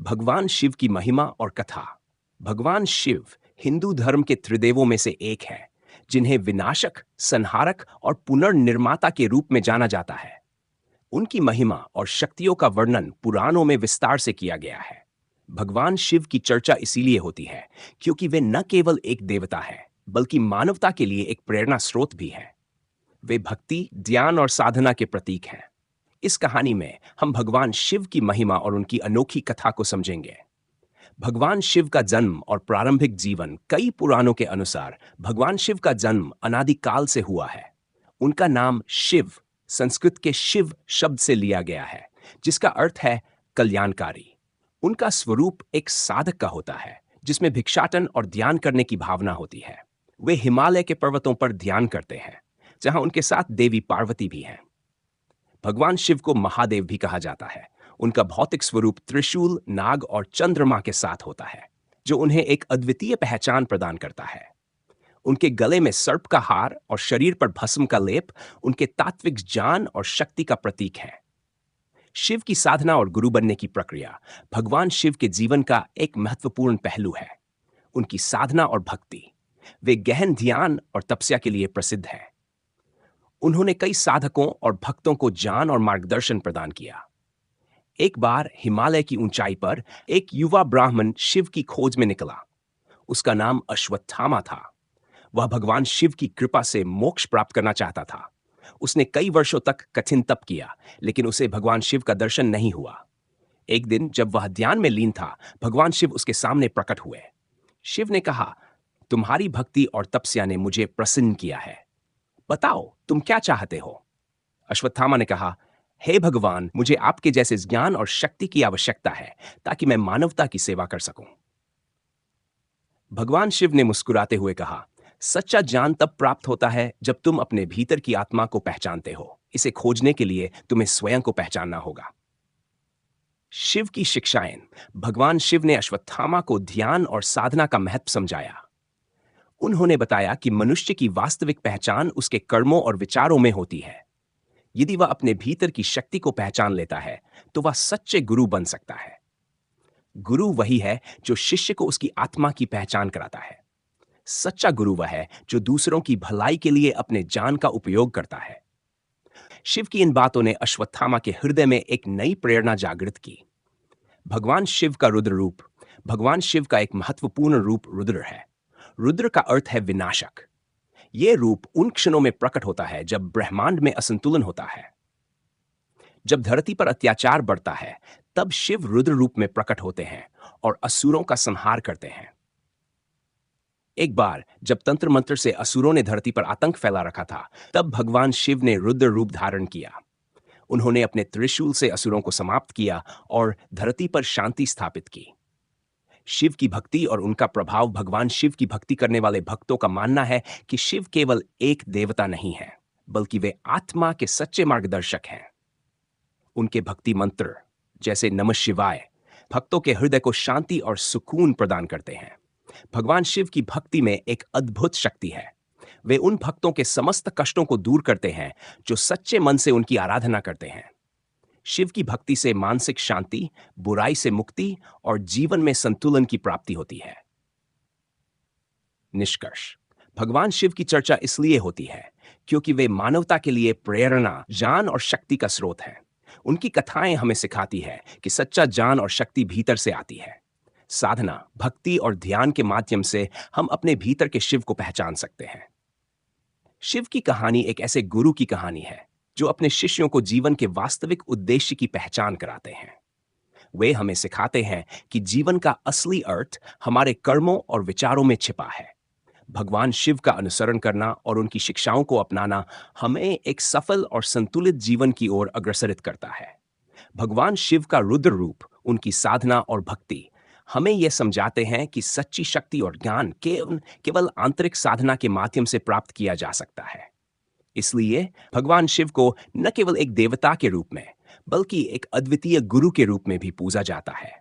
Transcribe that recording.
भगवान शिव की महिमा और कथा। भगवान शिव हिंदू धर्म के त्रिदेवों में से एक है, जिन्हें विनाशक, संहारक और पुनर्निर्माता के रूप में जाना जाता है। उनकी महिमा और शक्तियों का वर्णन पुराणों में विस्तार से किया गया है। भगवान शिव की चर्चा इसीलिए होती है क्योंकि वे न केवल एक देवता है, बल्कि मानवता के लिए एक प्रेरणा स्रोत भी है। वे भक्ति, ध्यान और साधना के प्रतीक हैं। इस कहानी में हम भगवान शिव की महिमा और उनकी अनोखी कथा को समझेंगे। भगवान शिव का जन्म और प्रारंभिक जीवन। कई पुराणों के अनुसार भगवान शिव का जन्म अनादिकाल से हुआ है। उनका नाम शिव संस्कृत के शिव शब्द से लिया गया है, जिसका अर्थ है कल्याणकारी। उनका स्वरूप एक साधक का होता है, जिसमें भिक्षाटन और ध्यान करने की भावना होती है। वे हिमालय के पर्वतों पर ध्यान करते हैं, जहां उनके साथ देवी पार्वती भी हैं। भगवान शिव को महादेव भी कहा जाता है। उनका भौतिक स्वरूप त्रिशूल, नाग और चंद्रमा के साथ होता है, जो उन्हें एक अद्वितीय पहचान प्रदान करता है। उनके गले में सर्प का हार और शरीर पर भस्म का लेप उनके तात्विक ज्ञान और शक्ति का प्रतीक है। शिव की साधना और गुरु बनने की प्रक्रिया भगवान शिव के जीवन का एक महत्वपूर्ण पहलू है। उनकी साधना और भक्ति। वे गहन ध्यान और तपस्या के लिए प्रसिद्ध हैं। उन्होंने कई साधकों और भक्तों को ज्ञान और मार्गदर्शन प्रदान किया। एक बार हिमालय की ऊंचाई पर एक युवा ब्राह्मण शिव की खोज में निकला। उसका नाम अश्वत्थामा था। वह भगवान शिव की कृपा से मोक्ष प्राप्त करना चाहता था। उसने कई वर्षों तक कठिन तप किया, लेकिन उसे भगवान शिव का दर्शन नहीं हुआ। एक दिन जब वह ध्यान में लीन था, भगवान शिव उसके सामने प्रकट हुए। शिव ने कहा, तुम्हारी भक्ति और तपस्या ने मुझे प्रसन्न किया है। बताओ, तुम क्या चाहते हो? अश्वत्थामा ने कहा, हे भगवान, मुझे आपके जैसे ज्ञान और शक्ति की आवश्यकता है, ताकि मैं मानवता की सेवा कर सकूं। भगवान शिव ने मुस्कुराते हुए कहा, सच्चा ज्ञान तब प्राप्त होता है जब तुम अपने भीतर की आत्मा को पहचानते हो। इसे खोजने के लिए तुम्हें स्वयं को पहचानना होगा। शिव की शिक्षाएं। भगवान शिव ने अश्वत्थामा को ध्यान और साधना का महत्व समझाया। उन्होंने बताया कि मनुष्य की वास्तविक पहचान उसके कर्मों और विचारों में होती है। यदि वह अपने भीतर की शक्ति को पहचान लेता है, तो वह सच्चे गुरु बन सकता है। गुरु वही है जो शिष्य को उसकी आत्मा की पहचान कराता है। सच्चा गुरु वह है जो दूसरों की भलाई के लिए अपने ज्ञान का उपयोग करता है। शिव की इन बातों ने अश्वत्थामा के हृदय में एक नई प्रेरणा जागृत की। भगवान शिव का रुद्र रूप। भगवान शिव का एक महत्वपूर्ण रूप रुद्र है। रुद्र का अर्थ है विनाशक। यह रूप उन क्षणों में प्रकट होता है जब ब्रह्मांड में असंतुलन होता है। जब धरती पर अत्याचार बढ़ता है, तब शिव रुद्र रूप में प्रकट होते हैं और असुरों का संहार करते हैं। एक बार जब तंत्र मंत्र से असुरों ने धरती पर आतंक फैला रखा था, तब भगवान शिव ने रुद्र रूप धारण किया। उन्होंने अपने त्रिशूल से असुरों को समाप्त किया और धरती पर शांति स्थापित की। शिव की भक्ति और उनका प्रभाव। भगवान शिव की भक्ति करने वाले भक्तों का मानना है कि शिव केवल एक देवता नहीं है, बल्कि वे आत्मा के सच्चे मार्गदर्शक हैं। उनके भक्ति मंत्र जैसे नमः शिवाय भक्तों के हृदय को शांति और सुकून प्रदान करते हैं। भगवान शिव की भक्ति में एक अद्भुत शक्ति है। वे उन भक्तों के समस्त कष्टों को दूर करते हैं जो सच्चे मन से उनकी आराधना करते हैं। शिव की भक्ति से मानसिक शांति, बुराई से मुक्ति और जीवन में संतुलन की प्राप्ति होती है। निष्कर्ष। भगवान शिव की चर्चा इसलिए होती है क्योंकि वे मानवता के लिए प्रेरणा, ज्ञान और शक्ति का स्रोत हैं। उनकी कथाएं हमें सिखाती है कि सच्चा ज्ञान और शक्ति भीतर से आती है। साधना, भक्ति और ध्यान के माध्यम से हम अपने भीतर के शिव को पहचान सकते हैं। शिव की कहानी एक ऐसे गुरु की कहानी है जो अपने शिष्यों को जीवन के वास्तविक उद्देश्य की पहचान कराते हैं। वे हमें सिखाते हैं कि जीवन का असली अर्थ हमारे कर्मों और विचारों में छिपा है। भगवान शिव का अनुसरण करना और उनकी शिक्षाओं को अपनाना हमें एक सफल और संतुलित जीवन की ओर अग्रसरित करता है। भगवान शिव का रुद्र रूप, उनकी साधना और भक्ति हमें यह समझाते हैं कि सच्ची शक्ति और ज्ञान केवल आंतरिक साधना के माध्यम से प्राप्त किया जा सकता है। इसलिए भगवान शिव को न केवल एक देवता के रूप में, बल्कि एक अद्वितीय गुरु के रूप में भी पूजा जाता है।